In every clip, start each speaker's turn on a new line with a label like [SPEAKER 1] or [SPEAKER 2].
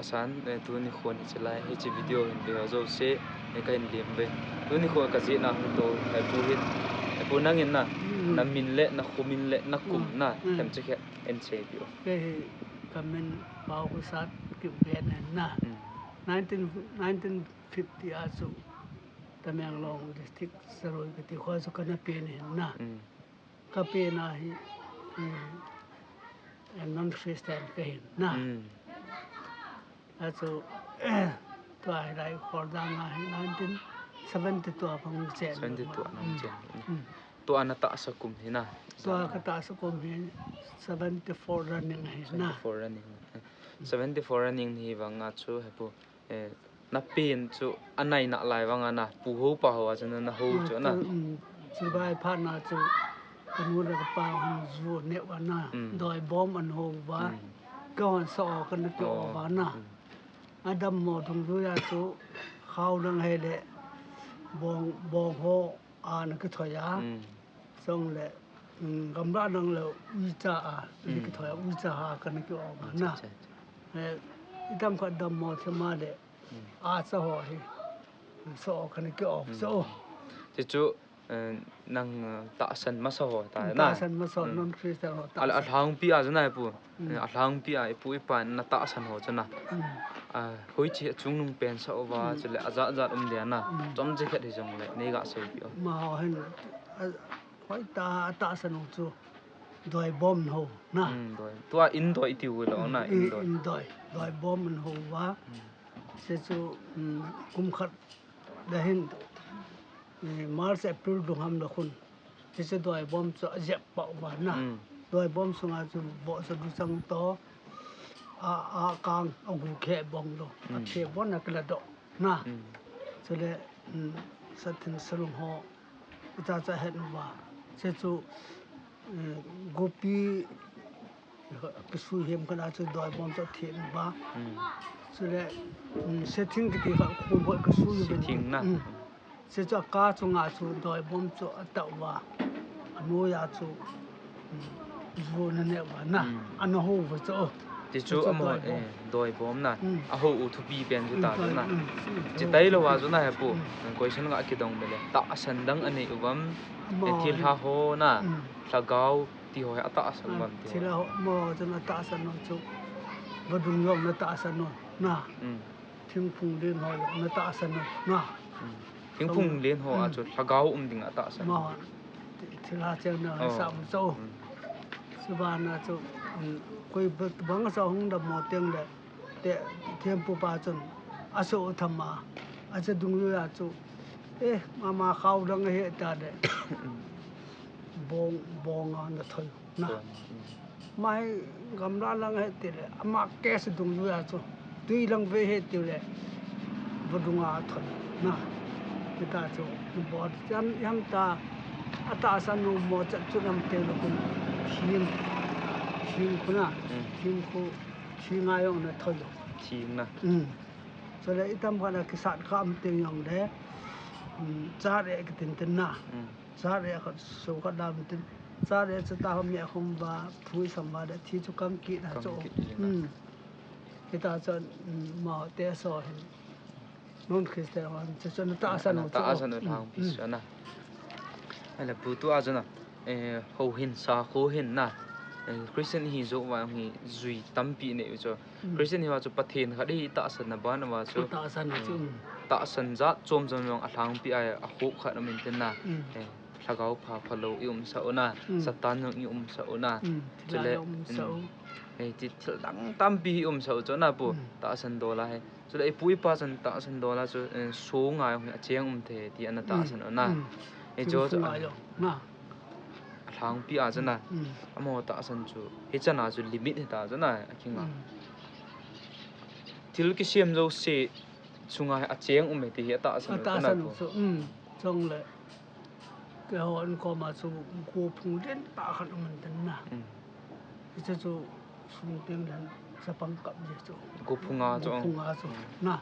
[SPEAKER 1] masan tu ni khon chelai hi chi video hin be zo se ka in lim be tu ni kho ka ji na to ai pu hin ai pu nang in na na min le na khumin le na kum na hem che khe en che bio
[SPEAKER 2] ke kamen pau ko sat ki ben na 1950 aso tamang long district saroi ke ti kho so kana pe ne na ka pe na hi non Christian ke na aso to ai rai khor da nga 1972 phang chen
[SPEAKER 1] 72 nang chen to anata sakum hina
[SPEAKER 2] to ka ta sakum hi 74 running hi na
[SPEAKER 1] 74 running 74 running hi wanga chu hepu na pen chu anai na lai wanga na pu ho pa ho chu na ho chu na
[SPEAKER 2] chu bai pha na chu kanu ra pa han zu ne wa na doi bom an ho wa kon so kan to wa na adam mo thung ru ya chu khau dang he le bong ho an ka thoya song le gam ra dang le wi cha a li ka thoya wi cha ha kan ki o wa na idam ka dam mo chama le a sa ho hi so kan ki o so
[SPEAKER 1] ti chu nang ta san ma so ta na
[SPEAKER 2] ta san ma so non Christian ho ta
[SPEAKER 1] al hang pi a jana pu al hang pi a pu pa na ta san ho chana hoi chi chung nung pen sa wa chule aza aza dia na chom je khat hi jong le ne ga so pi
[SPEAKER 2] ma ho hen hoi ta san ho chu doi bom ho na
[SPEAKER 1] doi tua in doi ti wu lo na
[SPEAKER 2] in doi bom ho wa se chu kum khat da hin March April dong ham da khun se doi bom chu jep pa wa na doi bom sunga chu bo sa du sang to a kang a gu khe bong lo a khe bon na kla do na so le sa tin salung ho ta cha het wa se chu gopi cái suy hiểm cái nào chứ đòi bom cho thiện ba cho nên setting cái gì cả không phải cái suy
[SPEAKER 1] hiểm na
[SPEAKER 2] sẽ cho cá cho ngã cho đòi bom cho tạo và nuôi à cho vô nên là na anh hô với cho
[SPEAKER 1] ti chu amo doi bom na a ho u thu pi pen ju ta na chi tai lo wa ju na ha pu question nga ki dong mele ta san dang ani uwam thil ha ho na thagau ti ho ata san bam ti
[SPEAKER 2] thil ho mo cho na ta san no chu và đúng rồi nó ta san no na thim phung lên ho nó ta san no na
[SPEAKER 1] thim phung lên ho a chu thagau ding ata san
[SPEAKER 2] mo thil ha chen na sa mu so subhana chu koi bang sa hung da mo teng le te tempo pa chun aso thama acha dung yu ya chu mama khau dang he ta de bong an da thoi na mai gam ra lang he te le ama ke se dung yu ya chu tui lang ve he te le vodunga thoi na ta chu bo yam ta ata san no mo cha chu nam te lo kun thiên kuna thiên khu thiên ai ông nó thôi
[SPEAKER 1] thiên na
[SPEAKER 2] cho nên itam cái là cái sản kham tiền ông đấy giá để cái tiền tiền na giá để cái số cái làm tiền giá để cho ta hôm nay không và phui sắm và để thi cho cam kỹ là chỗ cái ta cho mà té soi non Christian hoàn cho nó ta san
[SPEAKER 1] nó thang pi na hay là pu tu a na hậu hin sa khô hin na Christian hi zo wa hi zui tampi ne cho Christian hi wa chu pathen khadi ta san na ba na wa chu ta san za chom jom yong athang pi a ho kha na min ten na thagau pha phalo sa ona satan yong sa ona chule ti thil dang tampi sa cho na pu ta san do la he chule e pui pa san ta san do la chu so nga yong cheng the ti an ta san ona e jo
[SPEAKER 2] na
[SPEAKER 1] thang pi a jana amo ta san chu he chana chu limit ta jana kinga til ki siam zo se chunga a cheng ti ta san na
[SPEAKER 2] chu chong le cái hòn có mà chu cô phung đến ta khăn mình tên na cái chu sung tiếng đến sa pang cặp gì chu
[SPEAKER 1] cô phunga chu
[SPEAKER 2] na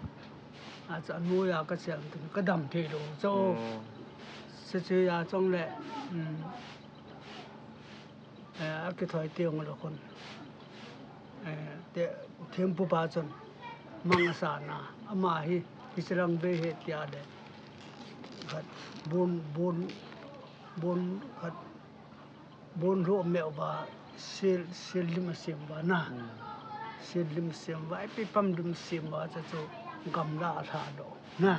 [SPEAKER 2] à cha nuôi à cái xem cái đầm thế đồ chu sẽ chơi à trong lệ cái thời tiền mà con để thêm bù ba chân mangasana ama hi kisrang be he tia de khat bon khat bon ro me ba sil lim sim ba na sil lim sim ba pi pam dum sim ba cha chu gam la tha do na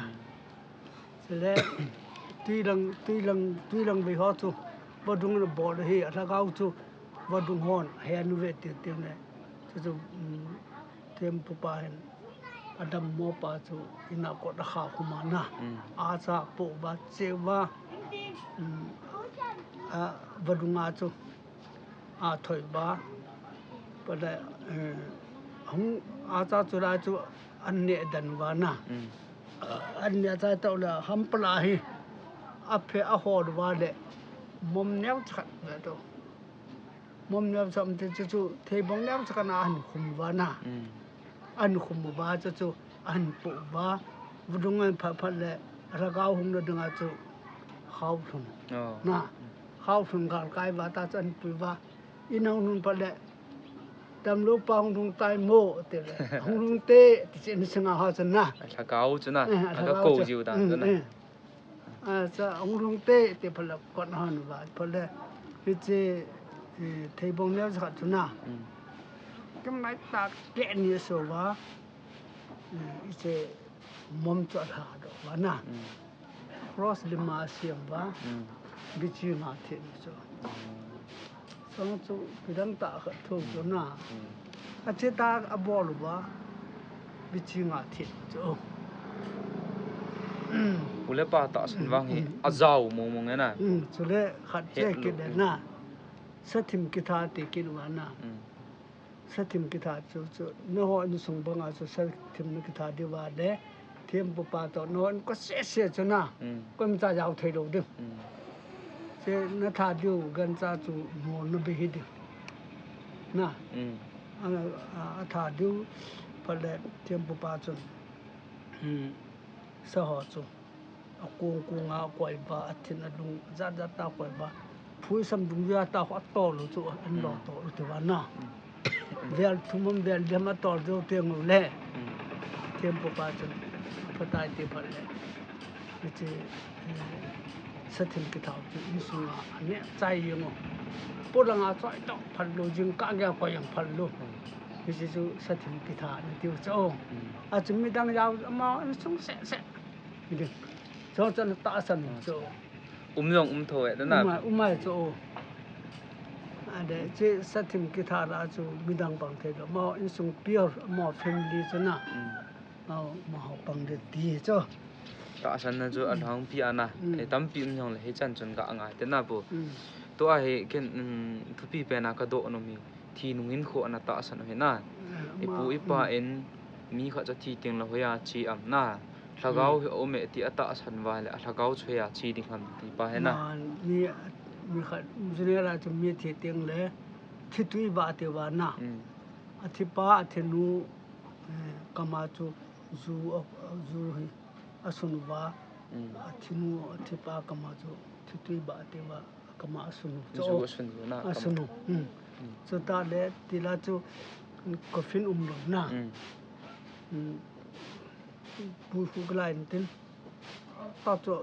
[SPEAKER 2] le tuy lang be ho chu ba dung le bo le hi atha gau chu ba dung hon he anu ve ti ti ne chu chu tem pu pa hen adam mo pa chu ina ko da kha khuma na a cha po ba che wa a ba dung a chu a thoi ba pa da hong a cha chu la chu an ne dan wa na an ne cha tau la ham pla hi a phe a ho wa le mom neu chat ve to mom neu sam te chu the bong neu cha na an khum wa na an khum ba chu an pu ba vudung an pha pha le ra gao hung le dang a chu khau thum na khau thum ga kai ba ta chan pu ba inang nun pa le tam lu pa hung thung tai mo te le hung thung te ti chen singa ha chan na
[SPEAKER 1] thà cáo chứ na thà cầu diệu ta chứ na
[SPEAKER 2] sa hung thung te te pha la kon han ba pha le hi che thei bong le sa chu na cái máy ta kẹn như số và cái mồm cho thà đó và na cross lima xiêm và bị chịu ngã thiệt số xong số cái đăng ta khởi thuộc cho na à chế ta à bỏ luôn và bị chịu ngã thiệt số
[SPEAKER 1] cú lẽ ba ta sinh vang hi à giàu mông mông na
[SPEAKER 2] số lẽ khát chế cái đấy na sát thìm cái thà thì cái đó na sát thìm cái thà chỗ nó họ nó sống bằng à chỗ sát thìm cái thà đi vào đấy thêm bộ ba tổ nó có sẽ cho na con ta giàu thấy đâu được thế nó thà điều gần ta chỗ mồ nó bị hết na thà điều phải là thêm bộ ba chỗ xã hội chỗ cuồng ngã quậy ba thì nó đúng ra ta quậy ba phui sam dung ya ta ho to lo chỗ anh lo to lo thế na vel thumum vel dem a tor do tiang le tempo pa chun patai te phal le che sathim ki thau chu isunga ane chai yemo polanga choi to phal lo jing ka ga ko yang phal lo ki chu sathim ki tha ne tiu cho a chum mi dang yaw ma sung se mi cho chân ta san cho
[SPEAKER 1] rong thôi đó na
[SPEAKER 2] umai cho để chế sát thìm cái thà là cho mi đăng bằng thế đó mà in sung pier mà family cho na mà học bằng để đi cho
[SPEAKER 1] ta san na cho anh hong pia na he tam pi nhong le he chan chun ka anga te na bu to a he ken thu pi pe na ka do no mi thi nung in kho na ta san he na ipu ipa en mi kha cha thi ting la hoya chi am na thagau he o me ti ata san wa le thagau chhoya chi ding ham ti pa he na
[SPEAKER 2] mi khat june la chu mi thi ting le thi tui ba te wa na a thi pa a the nu kama chu zu hi a sun wa a thi nu a thi pa kama chu thi tui ba te wa kama a sun
[SPEAKER 1] chu sun na
[SPEAKER 2] a sun so ta le ti la chu ko fin lo na bu glai tin ta cho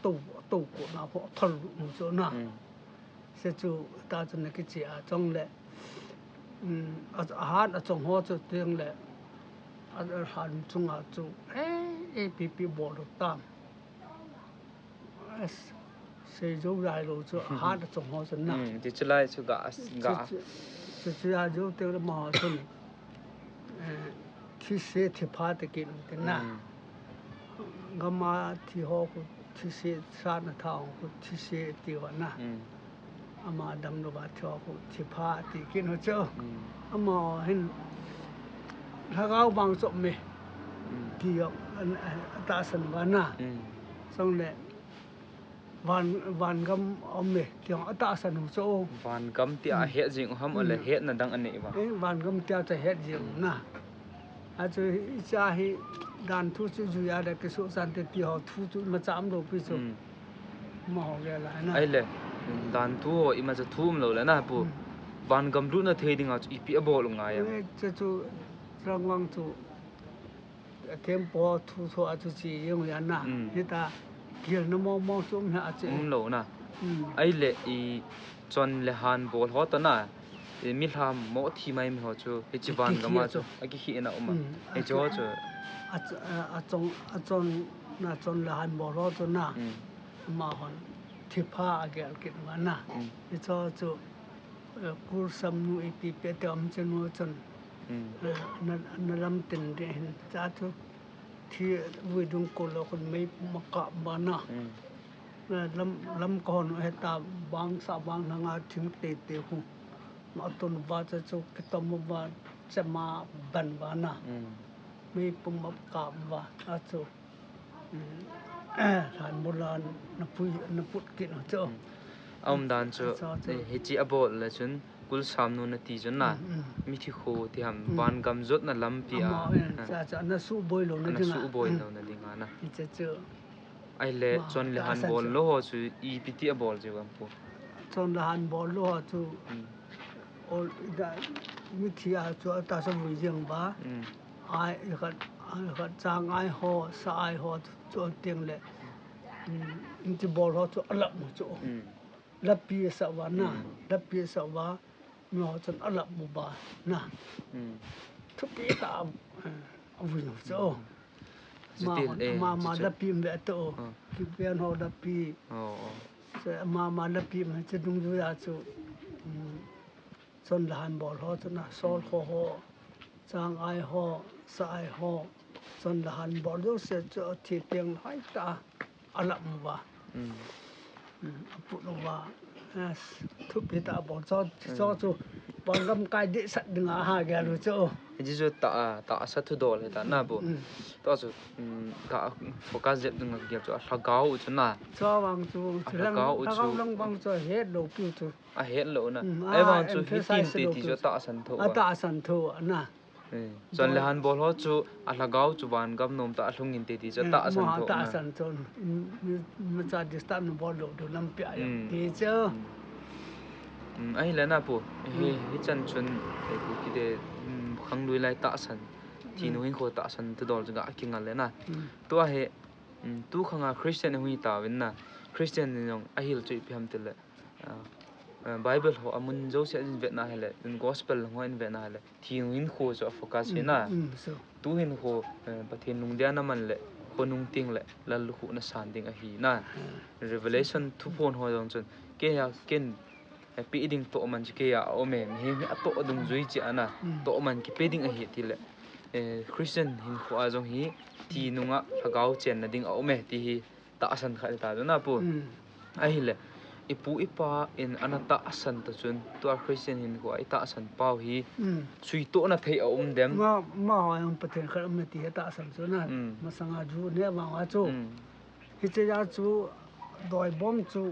[SPEAKER 2] tàu của nó họ thල් chỗ nào sẽ chú ta cho nên cái gì à trong lệ hát ở trong họ cho tiếng lệ ở hàn trung à chú pi bộ được tam sẽ dấu dài rồi cho hát ở trong họ cho nào
[SPEAKER 1] thì chỉ lại cho gã
[SPEAKER 2] chỉ là dấu tiếng là mà xuân thì sẽ thì phá được cái nào gama thì họ cũng thì sẽ sát nó thao cũng thì sẽ tiêu na ama đâm nó vào cho cũng thì phá thì cái nó chơi ama hình thằng áo bằng sọm mì thì ta sân vào na xong rồi van gam om mì thì họ ta sân chỗ
[SPEAKER 1] van gam tia hết gì ham ở lại hết là đang ăn này mà
[SPEAKER 2] van gam tia cho hết gì na à chứ cha hi đàn thu chú chú ya để cái số sản tiền tiêu họ thu chú mà chạm đâu bây giờ mà họ về lại na
[SPEAKER 1] ai lệ đàn thu họ ima cho thu mà lâu na bu van gam lu na thấy đi ngào ipi abo luôn ngay
[SPEAKER 2] chứ chú rong vang chú tempo thu thu a chu chi yung ya na ni ta kiel na mo chum ha chu
[SPEAKER 1] lo na ai le I chon le han bol ho ta na mi tham mo thi mai mi ho chu he chi van ga ma chu a ki hi na uma e jo chu
[SPEAKER 2] a chon na chon la han bol ho chu na ma hon thi pha a gel kit ma na ni cho chu kur sam nu I pi pe te am chen nu chon na lam tin de hin cha chu thi vui dung ko lo kon mai ma ka ma na lam con hay ta bang sa bang na nga thing te hu ma ton ba cha chu ki tom ba cha ma ban ba na mi pum ma ka ba a chu han bulan na put ki no chu
[SPEAKER 1] dan chu he chi abol la chun kul sam nu na ti chun na mi thi kho ti ham ban gam zot na lam pi a
[SPEAKER 2] cha na su boy lo na
[SPEAKER 1] su boy no na dinga na
[SPEAKER 2] cha chu
[SPEAKER 1] ai le chon le han bol lo ho chu I pt a bol je gam po
[SPEAKER 2] chon la han bol lo chu ol da mi thi a chu ta sa vui jeng ba ai khat chang ai ho sa ai ho chu tieng le in ti bol ho chu alap mo chu lap pi sa wa na lap pi sa wa no chon alap mo ba na thu pi ta a vui no chu ma lap pi me to ki pian ho lap pi se ma lap pi me che dung ju ya chu chon la han bol ho chu na sol ho chang ai ho sa ai ho chon la han bol do se chu thi tieng hai ta alap mo ba pu no ba thu pi ta bol cho chu bol gam kai de sat ding a ha ga lu chu
[SPEAKER 1] ji jo ta sa thu dol he ta na bo to chu ga focus je dung ga chu a gao chu na
[SPEAKER 2] cho wang chu lang bang cho he lo pi chu
[SPEAKER 1] a he lo na ai wang chu hi tin te ti jo ta san tho
[SPEAKER 2] ta san tho na
[SPEAKER 1] chon le han bol ho chu a gao chu ban gam nom ta hlung in te ti jo ta san tho
[SPEAKER 2] ta san tho ma cha distan no bol lo do lam pi a ti cho
[SPEAKER 1] ai le na po he chan chun e ku ki de khang lui lai ta san ti no hin kho ta san tu dol ga ki ngal le na to he tu khanga christian hui ta win na christian ni nong a hil chui pham te le bible ho amun jo se in vet na hele in gospel ho in vet na hele ti no hin kho jo focus he na tu hin kho pathin nung dia na man le khonung ting le lal khu na san ding a hi na revelation thu phon ho dong chun ke ya ken pi ding to man ke ya o me he to dung zui chi ana to man ki pe ding a hi ti le christian hin kho a jong hi ti nunga thagau chen na ding a me ti hi ta san kha ta na pu a hi le ipu ipa in anata asan ta chun to christian hin ko ai ta san pau hi sui to na thei a dem
[SPEAKER 2] ma ho am pathen khar me ti ta san chu na ma sanga ju ne ma wa chu hi che ya chu doi bom chu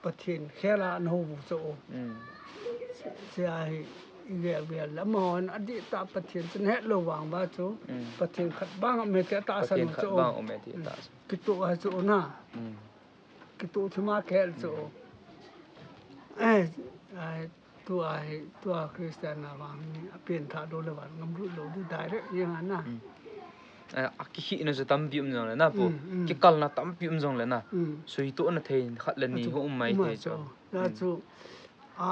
[SPEAKER 2] pathen khela no bu chu se ai ge lam hon adi ta pathen chen he lo wang ba chu pathen khat bang me te ta san chu
[SPEAKER 1] bang o me ti ta
[SPEAKER 2] ki tu a chu na ki tu thuma khel chu ai tu a christian na wang ni a pen tha do le wan ngam ru lo du direct yang na
[SPEAKER 1] a ki hi na zo tam bium jong le na po ki kal na tam bium jong le na sui to na thei khat le ni ho mai he cho
[SPEAKER 2] na chu a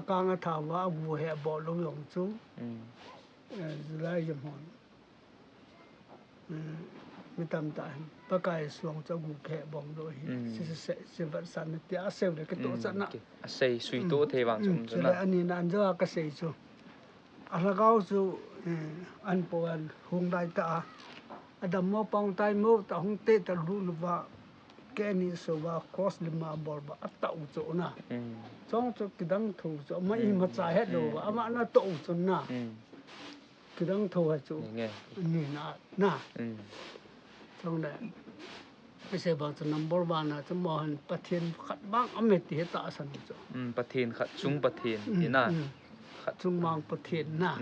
[SPEAKER 2] kang a tha wa bu he bo lo yong chu lai yam hon mi tam ta pa kai suang cho gu phe bong do hi se va san ti a se le ke to cha na
[SPEAKER 1] a sei sui to thei wang chum
[SPEAKER 2] chu na ani nan jo ka sei chu a la gao chu an po an hung dai ta adam mo pang tai mo ta hung te ta lu lu ba ke ni so ba cross le ma bor ba ta u chu na chong chu kidang thu chu ma I ma cha he do ba ama na to chu na kidang thu ha chu ni na chong le se ba chu number 1 na chu mo han pathian khat bang ame ti ta san chu
[SPEAKER 1] pathian khat chung pathian ni na
[SPEAKER 2] khat chung mang pathian na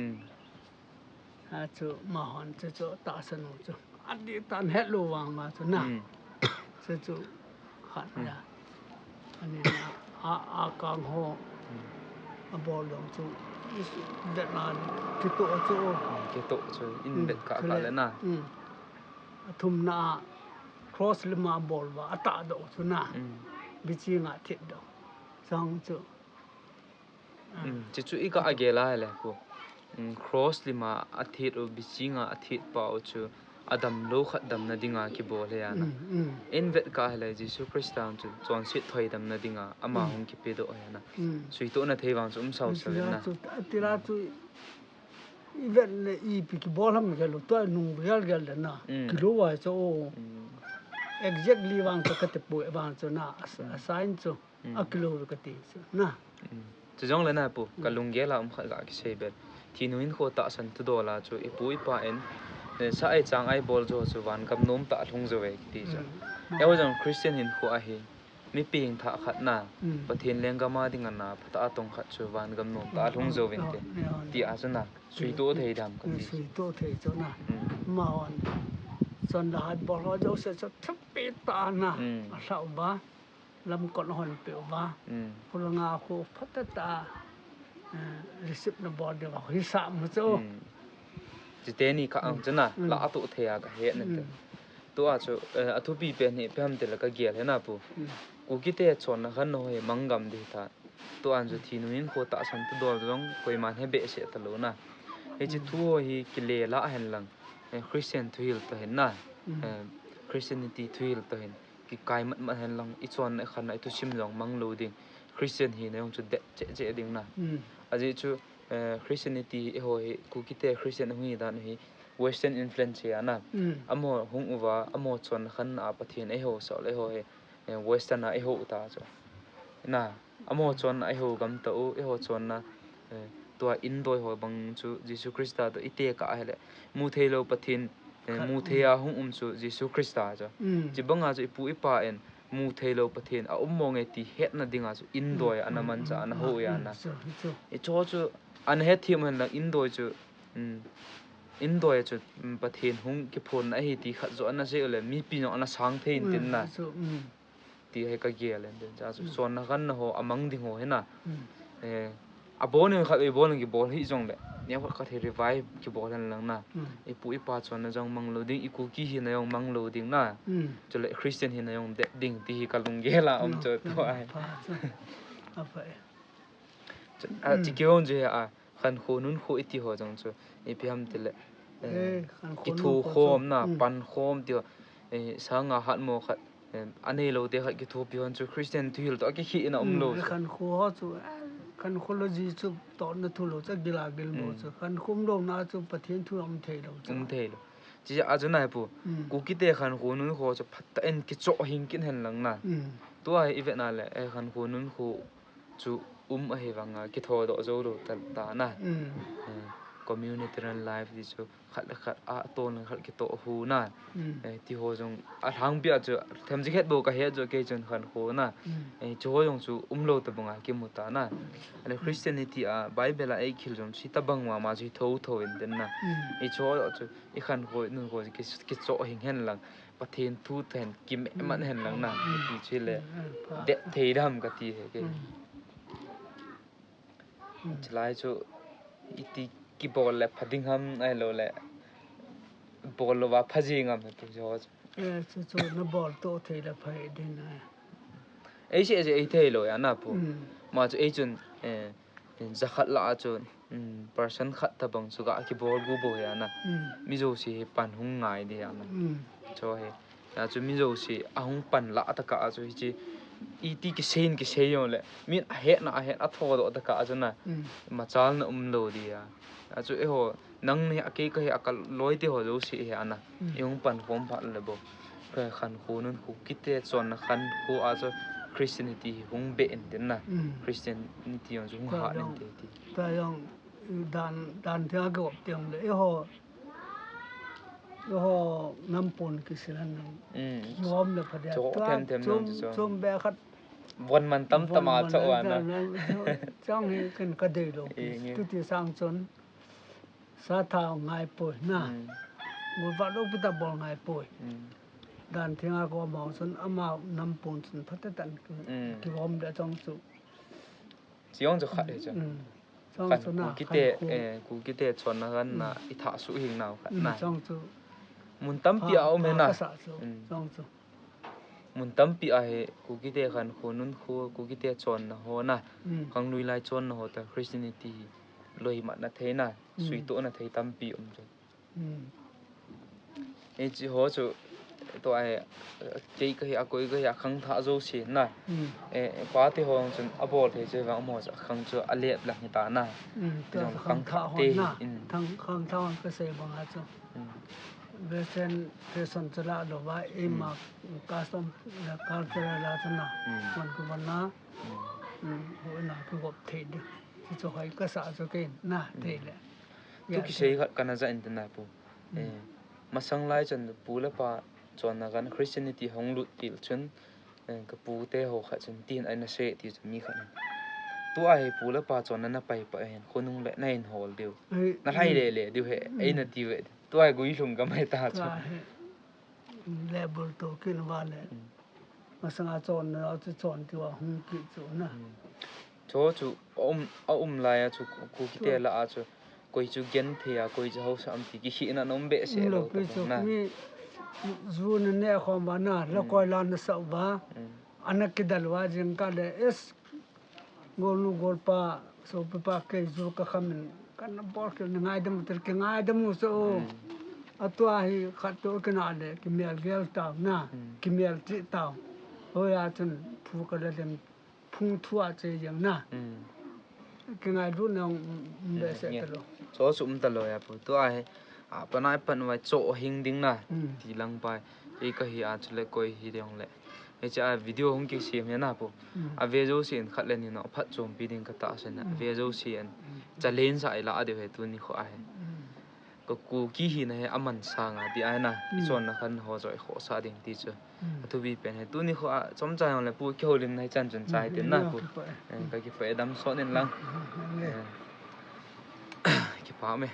[SPEAKER 2] ha chu ma hon chu ta san chu adi tan he lo wang ma chu na se chu khat ya ani na a kang ho a bol dong chu Việt Nam cái tổ chỗ
[SPEAKER 1] cái tổ cho in bet cả lên na
[SPEAKER 2] thum na cross lima ball và ata độ chỗ na bị chi ngã thiệt đó sang chỗ
[SPEAKER 1] chỉ chú ý cái agela là cô cross lima athit ở bị chi ngã athit bảo chú Adam lo khát đam na dinga ki bol he ana in vet ka hele Jesus Christ ang chu chuan sit thoi đam na dinga ama hong ki pe do he na sui to na thei wang chu sau seven na
[SPEAKER 2] tira chu event le I pi ki bol ham gelo to nung real gel na kilo wa cho exactly wang to ka te pu wang cho na assign cho a kilo ka ti na
[SPEAKER 1] chu jong le na pu ka lung ge la kha ga ki sei bet thinuin kho ta san tu do la chu ipui pa en sa ai chang ai bol jo chu wan kam nom ta thung zo ve ti cha ewa jong Christian hin khu a hi mi ping tha khat na pathin lenga ma ding na phata tong khat chu wan gam nom ta thung zo ven te ti a chana sui to thei dam ka ti
[SPEAKER 2] sui to thei cho na ma wan son da hat bol ho jo se cho thap pe ta na a sao ba lam kon hon pe ba pul nga khu phata ta receipt na bol de hi sa mu cho
[SPEAKER 1] chỉ tên này cả ông chân à là tụ thề à cả hệ nên tụ à chú à thu bị bên này bên đây là cái gì thế nào bu cú kia tê chọn là khăn nói mang gam đi ta tụ anh chú thì nuôi khó tạ sản tụ đồ giống coi mà hay bể sẽ ta luôn na ấy chỉ thu hi cái lệ lạ hen lăng Christian thu hiểu ta hen na Christianity thu hiểu ta hen cái mất hen lăng ít chọn này khăn này thu sim giống mang lâu đi Christian hi này ông chú đẹp dễ đi na à chỉ chú Christianity hoi kukite Christian hui dan hi Western influence ya na amo hung uwa amo chon khan a pathian e ho so le ho he Western a e ho ta cho na amo chon a ho gam to e ho chon na to in doi ho bang chu Jesus Christa to ite ka hele mu thelo pathin mu theya hung chu Jesus Christa cho ji banga chu ipu ipa en mu thelo pathin a mong e ti het na dinga chu in doi anaman cha an ho ya na e cho chu an he thiam han lang indoi chu indoi chu pathen hung ki phone a hi ti khat zo an se le mi pi no an sang thein tin na ti he ka ge le den cha chu son na kan ho amang ding ho he na a bon ni khat e bon ki bol hi jong le ne khat ka the revive ki bol han lang na e pu i pa chon na jong mang lo ding i ku ki hi na yong mang lo ding na chu le Christian hi na yong de ding ti hi ka lung ge la cho to ai chỉ kêu gì à khăn khô nun khô ít ho giống chứ em biết thế lệ cái thu khom na pan khom tiêu sáng ngà hạt mò khát anh ấy lâu thế khát cái thu bion chứ Christian thu hiểu đó cái khí nó lâu
[SPEAKER 2] khăn khô chú khăn khô là gì chú tao nó thu lâu chắc gila gil mò chú khăn khom đâu na chú bắt thiên thu ông thầy đâu
[SPEAKER 1] thầy đâu chỉ à chỗ này bu cú cái thế khăn khô nun khô cho phát anh cái chỗ hình cái hình lăng na tôi ai event nào lệ khăn khô nun khô chú hay vang cái thô độ dấu đồ ta na community run life đi cho khát à tôn khát cái tổ hu na thì hồ trong à hàng bia cho thêm gì hết bộ cái hết cho cái chân khăn khô na cho hồ trong chú lâu tập bằng cái một ta na anh Christianity à Bible là ai kêu trong chỉ tập bằng mà chỉ thâu thâu đến na cho hồ cho cái khăn khô nên hồ cái chỗ hình hen là bắt thiên thu thành kim mặn hen là na thì chỉ là để thấy đam cái gì cái lại cho ít cái ball là phát đình ham ai lo là ball là phát gì ngam tu cho
[SPEAKER 2] cho nó ball to thì là phải đến này
[SPEAKER 1] ấy sẽ thấy lo ya na po mà cho agent zakat la cho person khat ta bang su ga cái ball gu bo ya na mi zo si pan hung ngai de ya na cho he ya cho mi zo si ahung pan la ta ka cho chi iti cái sen yo le mi he na he a tho do ta ka cho na mà chal na lo di ya chu e ho nang ne ake ka he akal loi te ho lo si he ana yung pan khom pha le bo ka khan khu nun khu kite chon na khan khu a cho Christianity hung be en den na Christianity on jung ha nen te ti
[SPEAKER 2] ta yang dan thia go tiang le ho ngam pon ki silan yom le phade chom be khat
[SPEAKER 1] von man tam tama cho ana
[SPEAKER 2] trong hi kan ka de lo tu ti sang chon sa thao ngai poi na ngồi vào đâu cũng ta bỏ ngai poi đàn thiên hạ có màu xuân âm màu năm bốn xuân phát tận cái hôm đã trong sự
[SPEAKER 1] chỉ ông cho khát đấy chứ
[SPEAKER 2] trong
[SPEAKER 1] kan
[SPEAKER 2] chỗ nào
[SPEAKER 1] ku kite chon na gan na itha su hing nào kan na
[SPEAKER 2] trong chỗ
[SPEAKER 1] mun tam pi au me na
[SPEAKER 2] trong chỗ
[SPEAKER 1] mun tam pi a he ku kite kan khonun kho ku kite chon na ho na khang nui lai chon na ho ta Christianity loi ma na the na sui to na thei tam pi jo e chi ho chu to ai cái a koi cái khang tha zo si na kwa te hong chun abol the che wang mo khang chu alep la ni ta na
[SPEAKER 2] khang tha ho na khang tha cái se bang ha chu Western fashion chala do ba ma custom la culture la chana man ko na ho na ko gop the de chu hai ka sa cho ke na the le
[SPEAKER 1] tu ki sei kana za in na pu masang lai chan pu la pa chon na gan Christianity hong lu til chun ka pu te ho kha chun tin ai na se ti mi kha tu ai pu la pa chon na pai pa hen khonung le na in hol diu na hai le diu he ai na ti we tu ai gui lum ka mai ta chu
[SPEAKER 2] level to kin wa le masang a chon na chu chon ti wa hung ki chu na
[SPEAKER 1] cho chu lai a chu ku ki te la a chu koi chu gen the a koi chu ho sam ti ki hi na nom be se lo na
[SPEAKER 2] zu ne khom ba na la koi la na sa ba anak ki dalwa jing ka le es golu gol pa so pa ke zu ka khamin kan bor ke ngai dam ter ke ngai dam so atwa hi khat to ke na le ki mel gel ta na ki mel ti ta ho ya chun phu ka le dem phung thua che yang na ke ngai ru na be se ta lo
[SPEAKER 1] cho sum ta lo ya pu to ai a pa nai pan wa cho hing ding na ti lang pai e ka hi a chule koi hi dong le e cha video hong ki sim ya na pu a ve zo sin khat le ni no phat chom pi ding ka ta se na ve zo sin challenge sai la de he tu ni kho ai ko ku ki hi na he aman sa nga ti ai na ti chon na khan ho zoi kho sa ding ti chu tu bi pen he tu ni kho a chom chai on le pu kyo lim nai chan chun chai tin na pu ka ki fe dam so nen lang ki pa me